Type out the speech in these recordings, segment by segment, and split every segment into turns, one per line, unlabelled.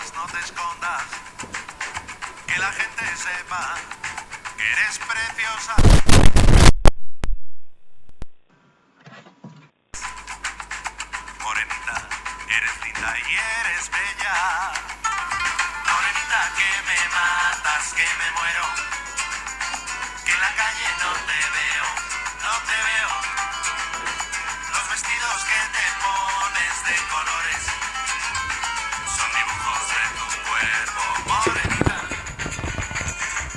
más no te escondas, que la gente sepa que eres preciosa. Morenita, eres linda y eres bella. Morenita, que me matas, que me muero, que en la calle no te veo, no te veo. Los vestidos que te pones de colores son dibujos de tu cuerpo, morenita.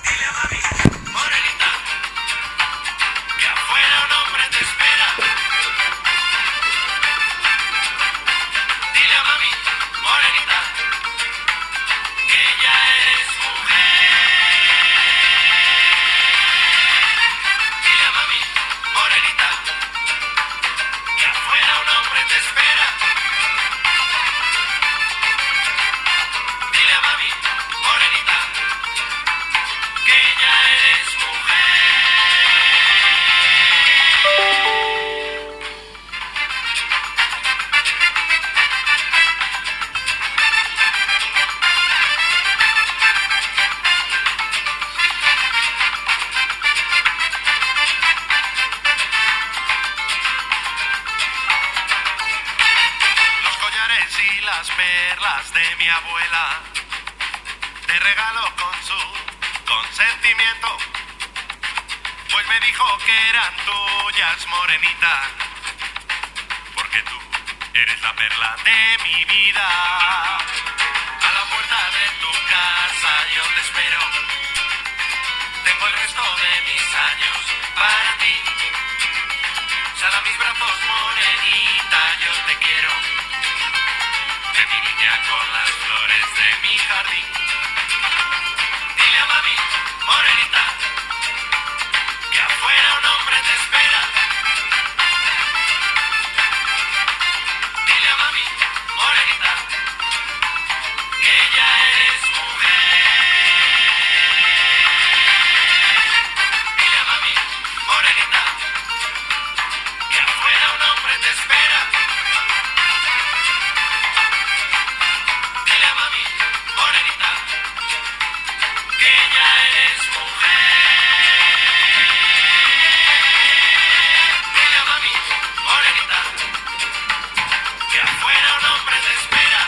Dile a mami, morenita, que afuera un hombre te espera. Dile a mami, morenita, que ya eres mujer. Dile a mami, morenita, que afuera un hombre te espera. Dile a mami, morenita, que ya eres mujer. Los collares y las perlas de mi abuela te regalo con su consentimiento, pues me dijo que eran tuyas, morenita, porque tú eres la perla de mi vida. A la puerta de tu casa yo te espero, tengo el resto de mis años para ti. Sal a mis brazos, morenita, yo te quiero, de mi niña con las flores de mi jardín. Dile a mami, morenita, que afuera un hombre te espera. Dile a mami, morenita, que ya eres mujer. Dile a mami, morenita, que afuera un hombre te espera. Dile a mami, morenita, que ya eres mujer. Dile a mami, morenita, que afuera un hombre te espera.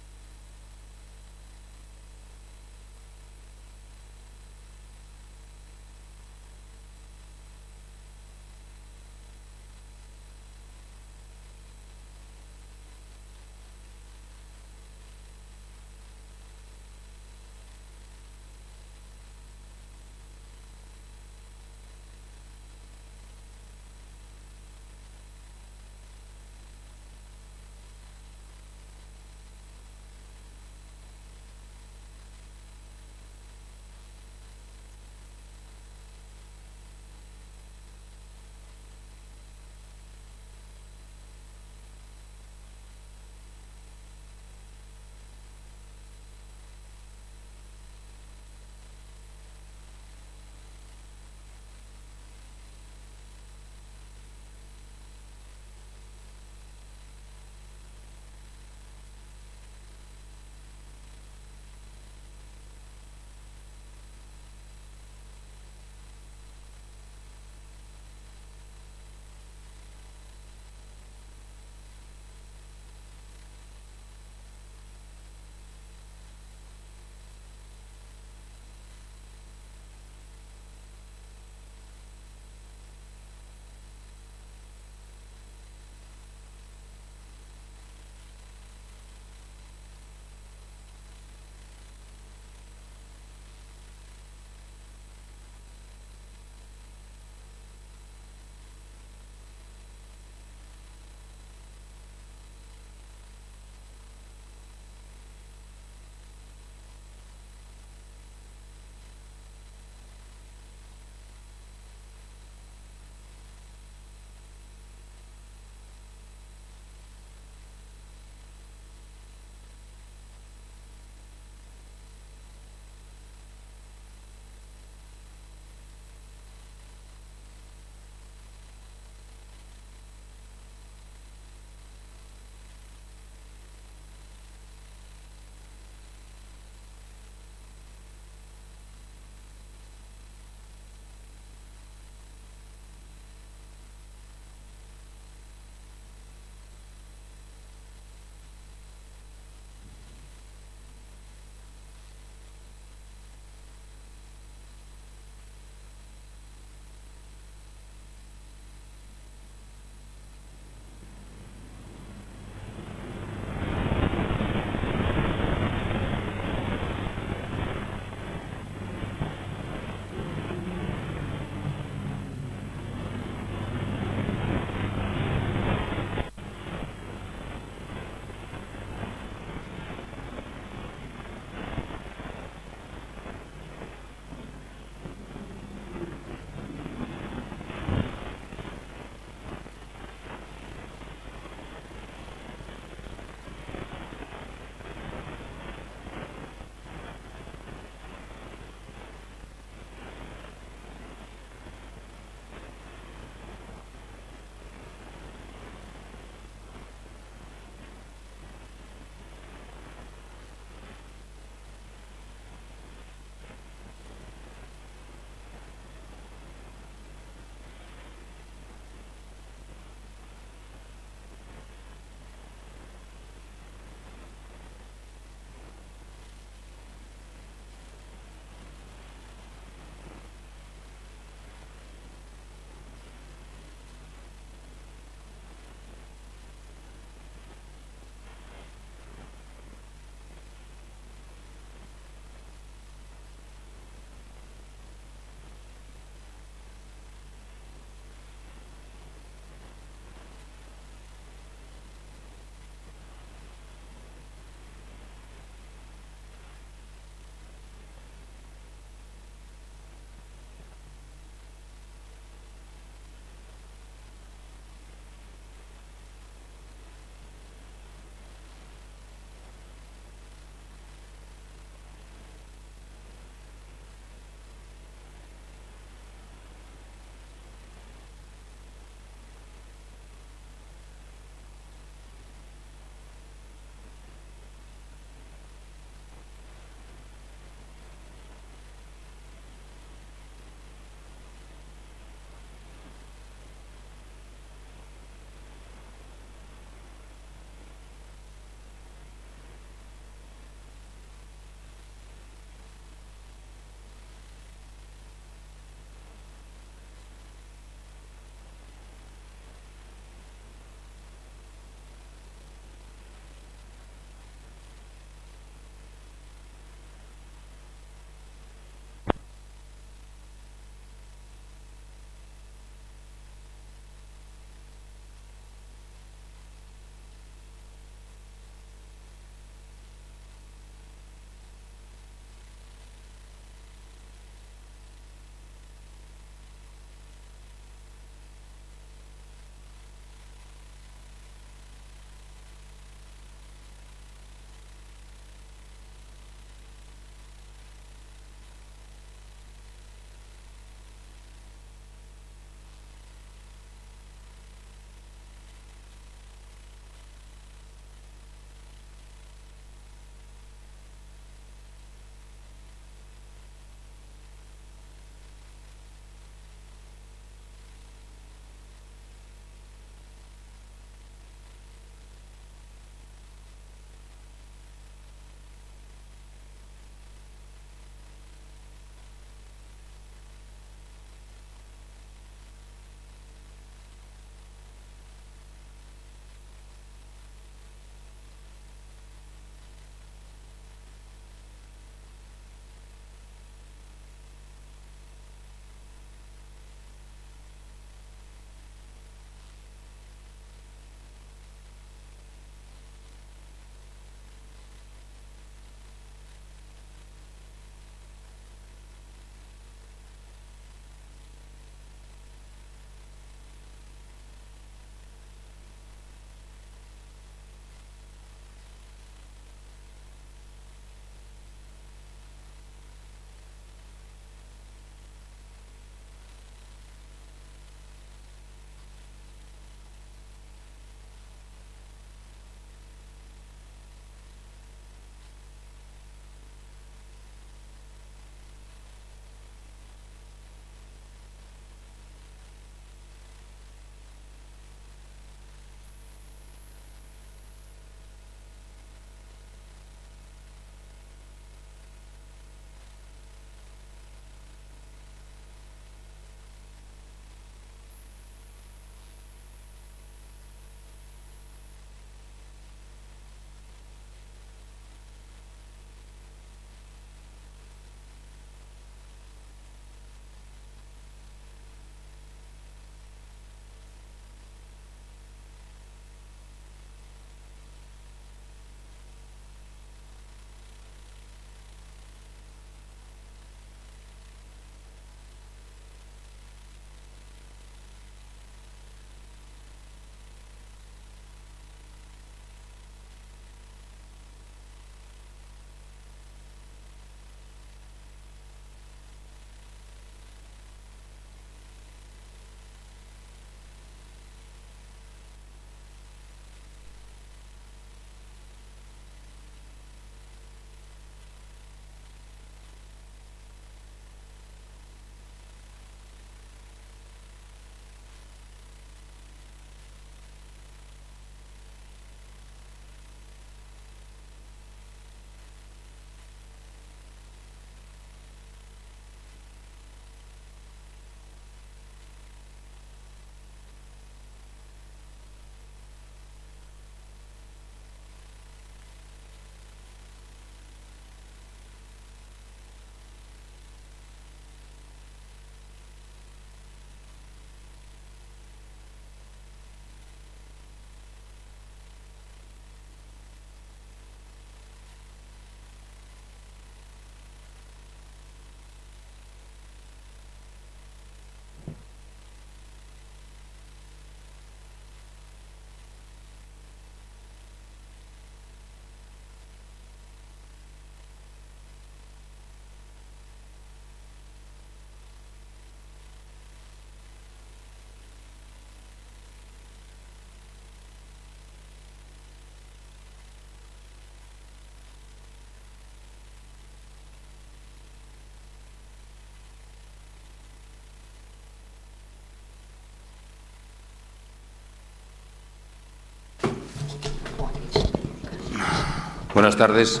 Buenas tardes.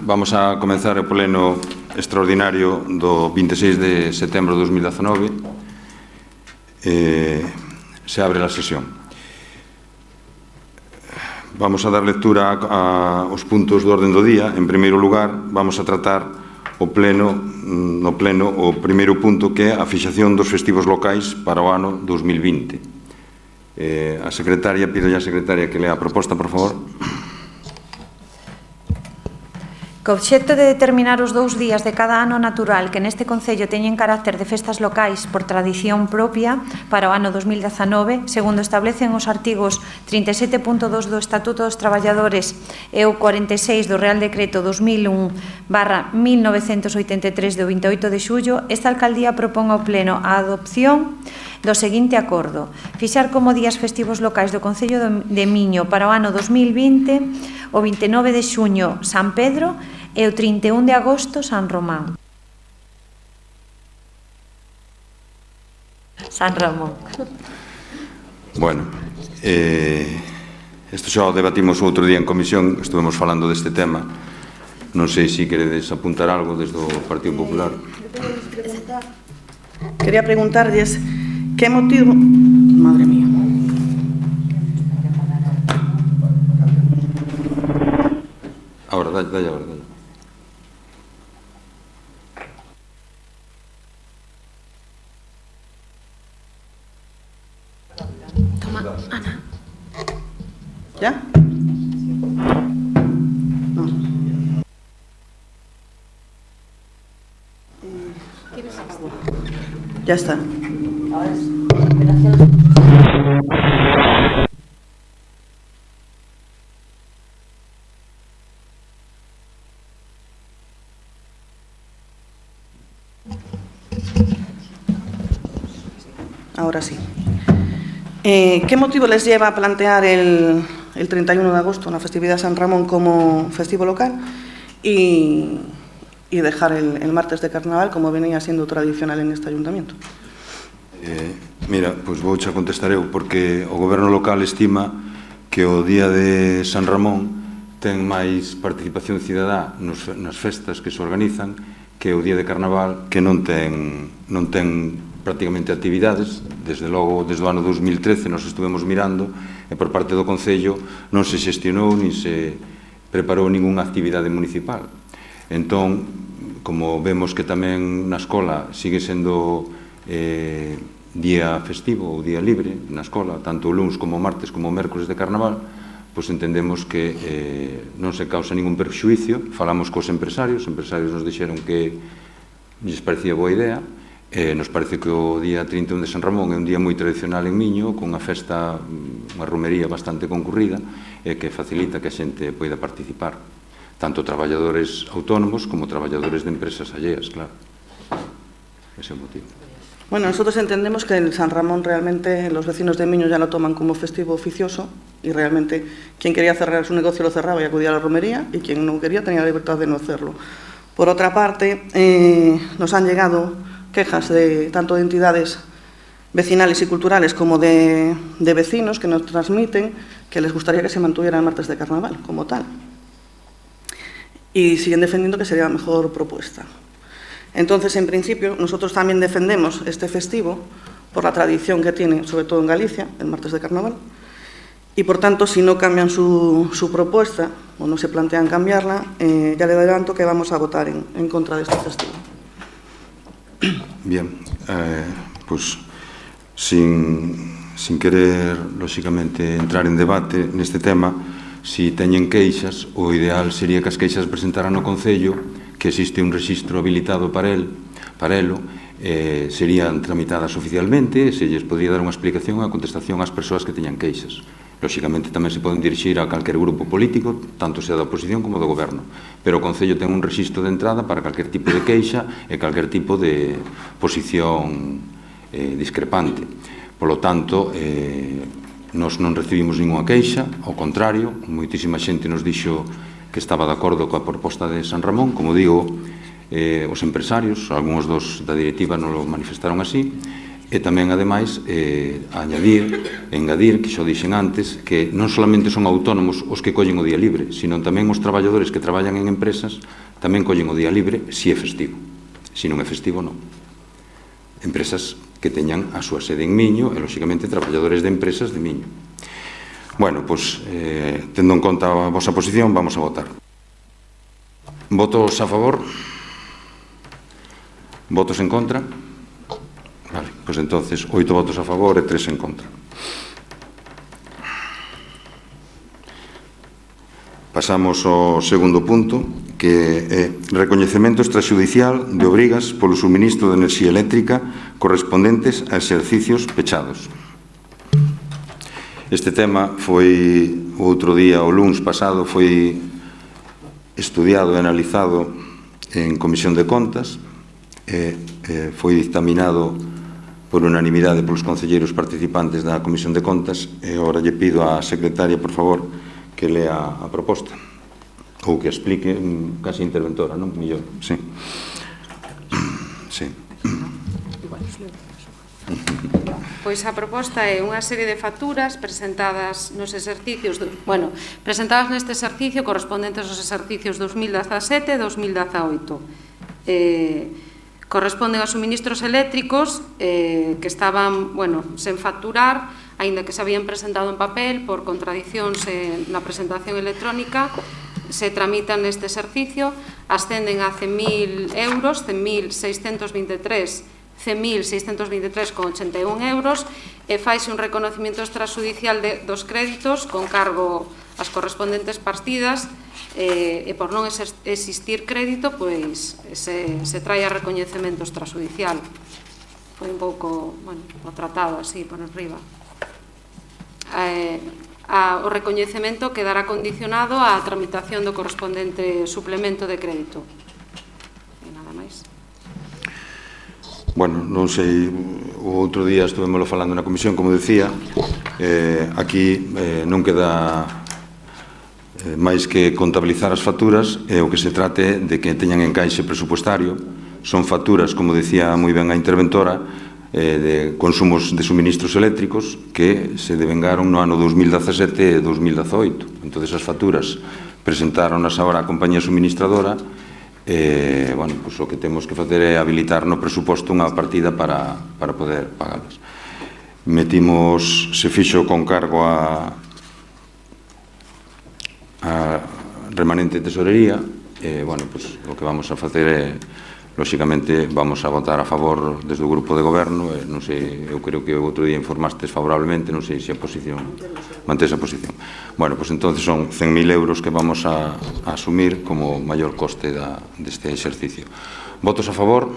Vamos a comenzar o pleno extraordinario do 26 de setembro de 2019. Se abre a sesión. Vamos a dar lectura aos puntos do orden do día. En primeiro lugar, vamos a tratar no pleno o primeiro punto, que é a fixación dos festivos locais para o ano 2020. A secretaria, pido a secretaria que lea a proposta, por favor.
Co obxecto de determinar os 2 días de cada ano natural que neste concello teñen carácter de festas locais por tradición propia para o ano 2019, segundo establecen os artigos 37.2 do Estatuto dos Traballadores e o 46 do Real Decreto 2001/1983 do 28 de xullo, esta alcaldía propón ao Pleno a adopción do seguinte acordo: fixar como días festivos locais do Concello de Miño para o ano 2020 o 29 de xuño San Pedro e o 31 de agosto San Román. San Ramón.
Bueno, isto xa o debatimos outro día en comisión, estuvemos falando deste tema. Non sei se queredes apuntar algo desde o Partido Popular.
Quería preguntarles que motivo... Madre mía.
Ahora, dalle.
Toma, Ana. ¿Ya? No. Ya está. Ahora sí. ¿Qué motivo les lleva a plantear el 31 de agosto, la festividad de San Ramón, como festivo local y dejar el martes de carnaval, como venía siendo tradicional en este ayuntamiento?
Mira, pois vou xa contestar eu, porque o goberno local estima que o día de San Ramón ten máis participación cidadá nas festas que se organizan que o día de carnaval, que non ten prácticamente actividades. Desde logo, desde o ano 2013 nos estuvemos mirando e por parte do Concello non se xestionou nin se preparou ningunha actividade municipal. Entón, como vemos que tamén na escola sigue sendo día festivo ou día libre na escola, tanto o luns como o martes como o mércores de carnaval, pois entendemos que non se causa ningún perxuicio. Falamos cos empresarios, os empresarios nos dixeron que lles parecía boa idea. Nos parece que o día 31 de San Ramón é un día moi tradicional en Miño, con unha festa, unha romería bastante concurrida, e que facilita que a xente poida participar, tanto traballadores autónomos como traballadores de empresas alleas, claro. Ese é o motivo.
Bueno, nosotros entendemos que el San Ramón realmente los vecinos de Miño ya lo toman como festivo oficioso y realmente quien quería cerrar su negocio lo cerraba y acudía a la romería, y quien no quería tenía la libertad de no hacerlo. Por otra parte, nos han llegado quejas tanto de entidades vecinales y culturales como de vecinos que nos transmiten que les gustaría que se mantuviera el martes de carnaval como tal. Y siguen defendiendo que sería la mejor propuesta. Entonces, en principio, nosotros también defendemos este festivo por la tradición que tiene, sobre todo en Galicia, el martes de carnaval. Y, por tanto, si no cambian su propuesta o no se plantean cambiarla, ya le adelanto que vamos a votar en contra de este festivo.
Bien, pues sin querer, lóxicamente, entrar en debate neste tema, si teñen queixas, o ideal sería que as queixas presentaran no Concello, que existe un rexistro habilitado para elo, serían tramitadas oficialmente, se lles podría dar unha explicación e a contestación ás persoas que teñan queixas. Lóxicamente tamén se poden dirixir a calquer grupo político, tanto sea da oposición como do goberno, pero o Concello ten un rexistro de entrada para calquer tipo de queixa e calquer tipo de posición discrepante. Polo tanto, nós non recibimos ninguna queixa, ao contrario, moitísima xente nos dixo que estaba de acordo coa proposta de San Ramón. Como digo, os empresarios, algúns da directiva non lo manifestaron así, E tamén, ademais, engadir, que xo dixen antes, que non solamente son autónomos os que collen o día libre, sino tamén os traballadores que traballan en empresas tamén collen o día libre se é festivo. Se non é festivo, non. Empresas que teñan a súa sede en Miño e, lóxicamente, traballadores de empresas de Miño. Bueno, pois, tendo en conta a vosa posición, vamos a votar. Votos a favor? Votos en contra? Vale, pois entonces 8 votos a favor e 3 en contra. Pasamos ao segundo punto, que é recoñecemento extrajudicial de obrigas polo suministro de enerxía eléctrica correspondentes a exercicios pechados. Este tema foi, outro día, o luns pasado, foi estudiado e analizado en Comisión de Contas e foi dictaminado por unanimidade polos concelleiros participantes da Comisión de Contas, e agora lle pido á secretaria, por favor, que lea a proposta ou que explique, casi interventora, non? Millor, sí. Sí.
Pois a proposta é unha serie de facturas presentadas nos exercicios, presentadas neste exercicio correspondentes aos exercicios 2017 e 2018. Corresponden a suministros eléctricos que estaban, sen facturar, aínda que se habían presentado en papel por contradicións na presentación electrónica, se tramitan neste exercicio, ascenden a 100.000 euros, 100.623,81 euros, e faise un reconocimiento extrajudicial dos créditos con cargo ás correspondentes partidas, e por non existir crédito, pois se trae a recoñecemento extrajudicial. Foi un pouco, o tratado así, por arriba. O recoñecemento quedará condicionado á tramitación do correspondente suplemento de crédito. E nada máis.
Bueno, non sei, o outro día estuvemoslo falando na comisión, como decía, aquí non queda máis que contabilizar as facturas, e o que se trate de que teñan encaixe presupuestario. Son facturas, como decía moi ben a interventora, de consumos de suministros eléctricos que se devengaron no ano 2017 e 2018. Entón, as facturas presentaronas agora a compañía suministradora, e, pois o que temos que facer é habilitar no presuposto unha partida para poder pagalas. Metimos, se fixo con cargo a remanente de tesorería, e, pois o que vamos a facer é, lóxicamente, vamos a votar a favor desde o grupo de goberno, e non sei, eu creo que o outro día informastes favorablemente, non sei se a posición mantén a posición. Pois entonces son 100.000 euros que vamos a asumir como maior coste deste exercicio. Votos a favor?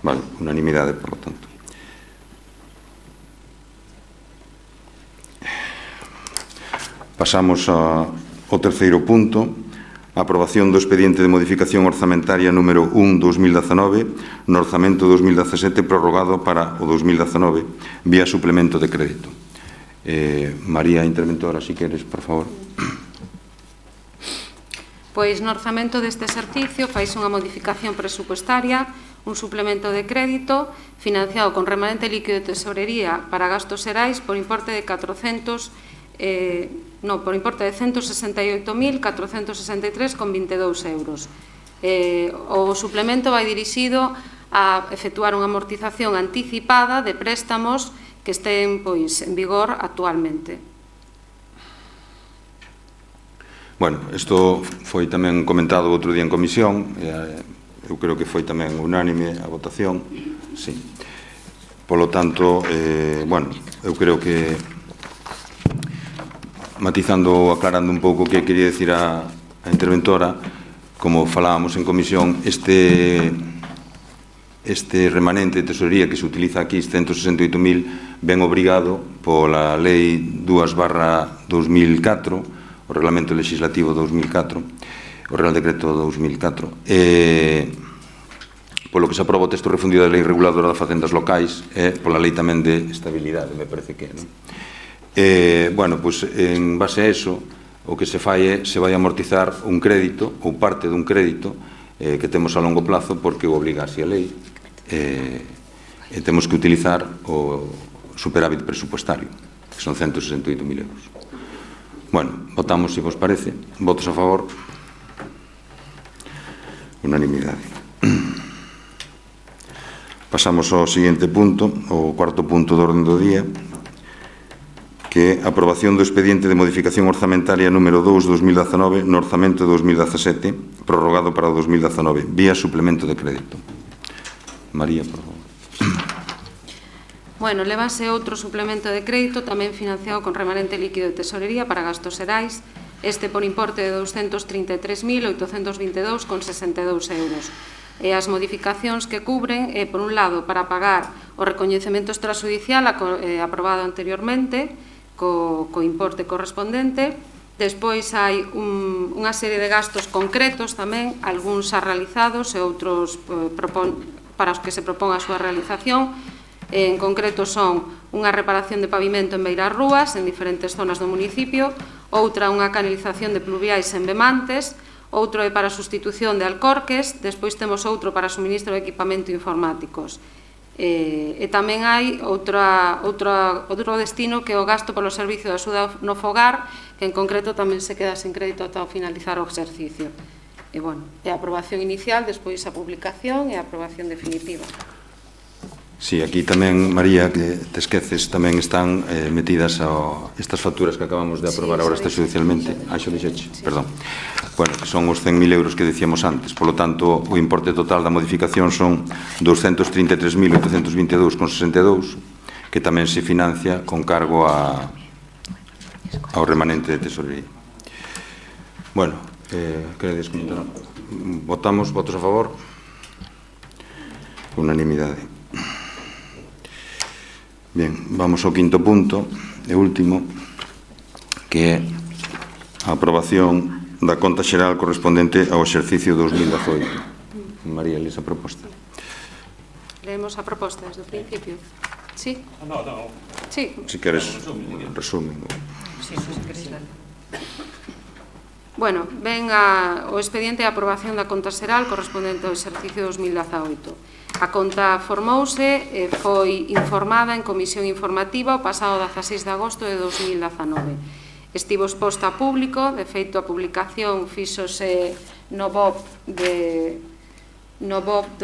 Vale, unanimidade, por lo tanto. Pasamos ao terceiro punto, a aprobación do expediente de modificación orzamentaria número 1/2019 no orzamento 2017 prorrogado para o 2019 vía suplemento de crédito. María, interventora, si queres, por favor.
Pois no orzamento deste exercicio faise unha modificación presupuestaria, un suplemento de crédito financiado con remanente líquido de tesorería para gastos xerais por importe de 168.463,22 euros. O suplemento vai dirixido a efectuar unha amortización anticipada de préstamos que estén en vigor actualmente.
Isto foi tamén comentado outro día en comisión, eu creo que foi tamén unánime a votación, sí. Polo tanto, eu creo que, matizando ou aclarando un pouco o que quería decir a interventora, como falábamos en comisión, este remanente de tesorería que se utiliza aquí, 168.000, ben obrigado pola Lei 2/2004, o Reglamento Legislativo 2004, o Real Decreto 2004, polo que se aproba o texto refundido da Lei Reguladora das Facendas Locais e pola Lei tamén de Estabilidade, me parece que, non? Pois, en base a eso, o que se fai é, se vai amortizar un crédito, ou parte dun crédito, que temos a longo plazo, porque o obliga así a lei. e temos que utilizar o superávit presupuestario, que son 168.000 euros. Bueno, votamos, se vos parece. Votos a favor? Unanimidade. Pasamos ao seguinte punto, o cuarto punto do orden do día, que é a aprobación do expediente de modificación orzamentaria número 2/2019 no orzamento de 2017, prorrogado para o 2019, vía suplemento de crédito. María, por favor.
Bueno, lévase outro suplemento de crédito tamén financiado con remanente líquido de tesorería para gastos xerais, este por importe de 233.822,62 euros. E as modificacións que cubren, por un lado, para pagar o recoñecemento extrajudicial aprobado anteriormente, co importe correspondente. Despois hai unha serie de gastos concretos tamén, algúns xa realizados e outros para os que se propón a súa realización. En concreto son unha reparación de pavimento en beiras rúas en diferentes zonas do municipio, outra unha canalización de pluviais en Bemantes, outro é para a sustitución de alcorques, despois temos outro para suministro de equipamento informáticos. E tamén hai outro destino que é o gasto polo servicio de axuda no fogar, que en concreto tamén se queda sen crédito ata finalizar o exercicio. E, bueno, é a aprobación inicial, despois a publicación e a aprobación definitiva.
Sí, aquí tamén, María, que te esqueces, tamén están metidas estas facturas que acabamos de aprobar agora extrajudicialmente. Xo dixeche, perdón. Bueno, que son os 100.000 euros que decíamos antes. Por lo tanto, o importe total da modificación son 233.822,62, que tamén se financia con cargo ao remanente de tesorería. Bueno, queredes comentar? Votamos, votos a favor? Unanimidade. Bien, vamos ao quinto punto e último, que é a aprobación da conta xeral correspondente ao exercicio 2018. María, lesa a proposta.
Leemos a proposta desde o principio. Sí? Sí.
Si queres, resumen.
Bueno, ven o expediente de aprobación da conta xeral correspondente ao exercicio 2018. A conta formouse e foi informada en comisión informativa o pasado 16 de agosto de 2019. Estivo exposta a público, de feito a publicación fíxose no BOP do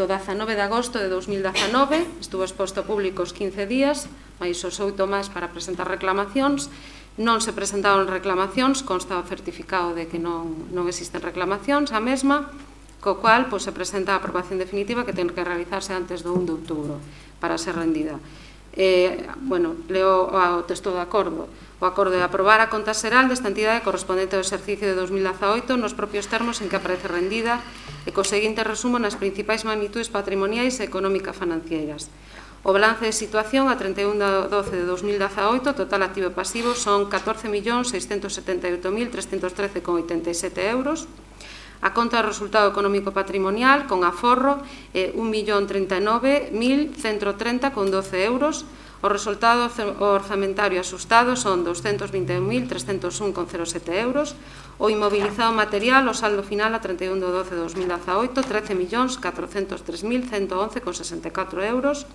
19 de agosto de 2019, estuvo exposto a público os 15 días, máis os 8 máis para presentar reclamacións. Non se presentaron reclamacións, consta o certificado de que non existen reclamacións, a mesma, co cual se presenta a aprobación definitiva que ten que realizarse antes do 1 de outubro para ser rendida. Bueno, leo o texto do acordo. O acordo de aprobar a conta xeral desta entidade correspondente ao exercicio de 2018 nos propios termos en que aparece rendida e co seguinte resumo nas principais magnitudes patrimoniais e económicas financeiras. O balance de situación a 31 de 12 de 2018, total activo e pasivo, son 14.678.313,87 euros. A conta de resultado económico patrimonial con aforro é 1.039.130,12 euros. O resultado orzamentario asustado son 221.301,07 euros. O inmobilizado material, o saldo final a 31 de 12 de 2018, 13.403.111,64 euros.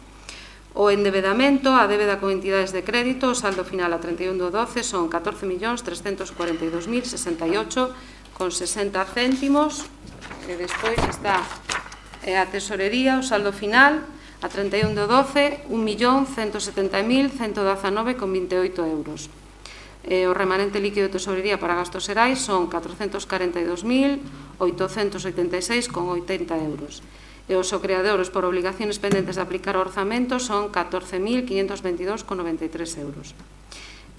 O endebedamento, a débeda con entidades de crédito, o saldo final a 31 de 12 son 14.342.068,60 céntimos. E despois está a tesorería, o saldo final a 31 de 12, 1.170.119,28 euros. O remanente líquido de tesorería para gastos xerais son 442.886,80 euros. E os ocreadores por obligaciones pendentes de aplicar o orzamento son 14.522,93 euros.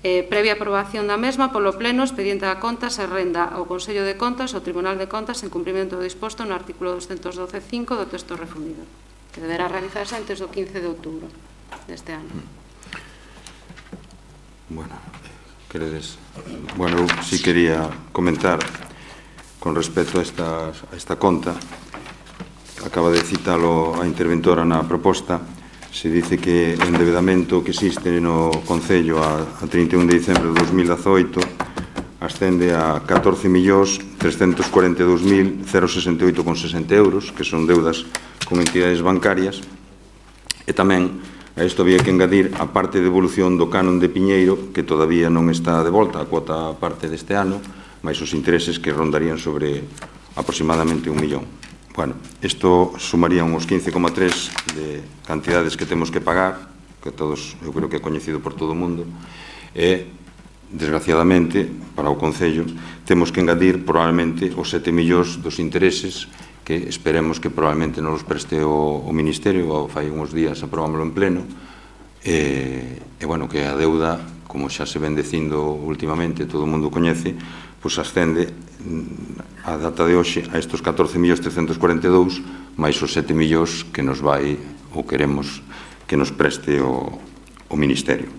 Previa aprobación da mesma, polo Pleno, o expediente da conta se renda ao Consello de Contas e ao Tribunal de Contas en cumprimento do disposto no artículo 212.5 do texto refundido, que deberá realizarse antes do 15 de outubro deste ano.
Bueno, queredes? Bueno, eu si quería comentar con respecto a esta conta. Acaba de citalo a interventora na proposta. Se dice que o endebedamento que existe no Concello a 31 de diciembre de 2018 ascende a 14.342.068,60 euros, que son deudas con entidades bancarias, E tamén a isto había que engadir a parte de evolución do canon de Piñeiro, que todavía non está de volta a cuota parte deste ano, máis os intereses que rondarían sobre aproximadamente 1 millón. Bueno, isto sumaría uns 15,3 de cantidades que temos que pagar, que todos, eu creo que é coñecido por todo o mundo, e, desgraciadamente, para o Concello, temos que engadir probablemente os 7 millóns dos intereses que esperemos que probablemente non os preste o Ministerio, ou fai uns días aprobámoslo en pleno, e bueno, que a deuda, como xa se ven dicindo últimamente, todo o mundo coñece, pois ascende a data de hoxe a estos 14.342 máis os 7 millóns que nos vai ou queremos que nos preste o Ministerio.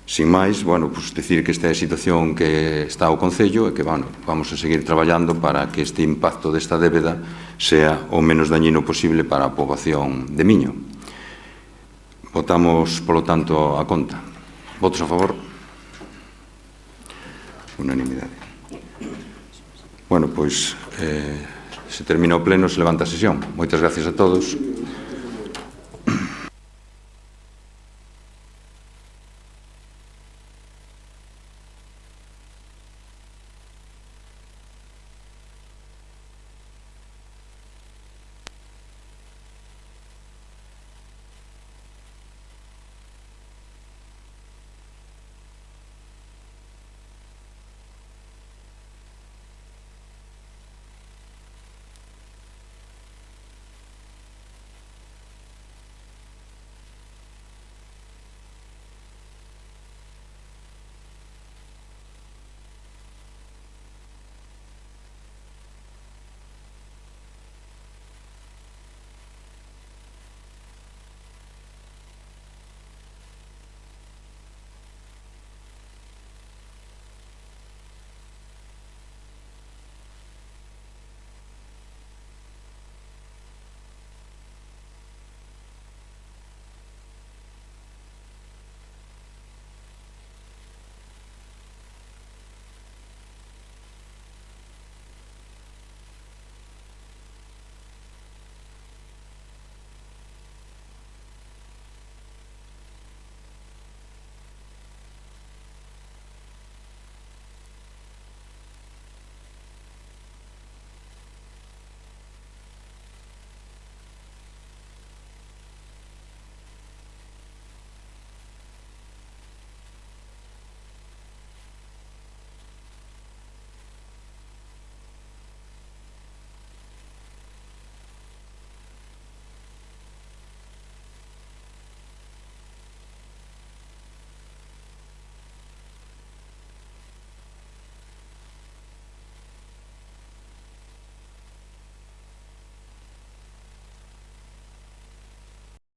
Sin máis, bueno, pues decir que esta é a situación que está o Concello e que, bueno, vamos a seguir traballando para que este impacto desta débeda sea o menos dañino posible para a poboación de Miño. Votamos, polo tanto, a conta. Votos a favor? Unanimidade. Bueno, pois, se termina o pleno, se levanta a sesión. Moitas gracias a todos.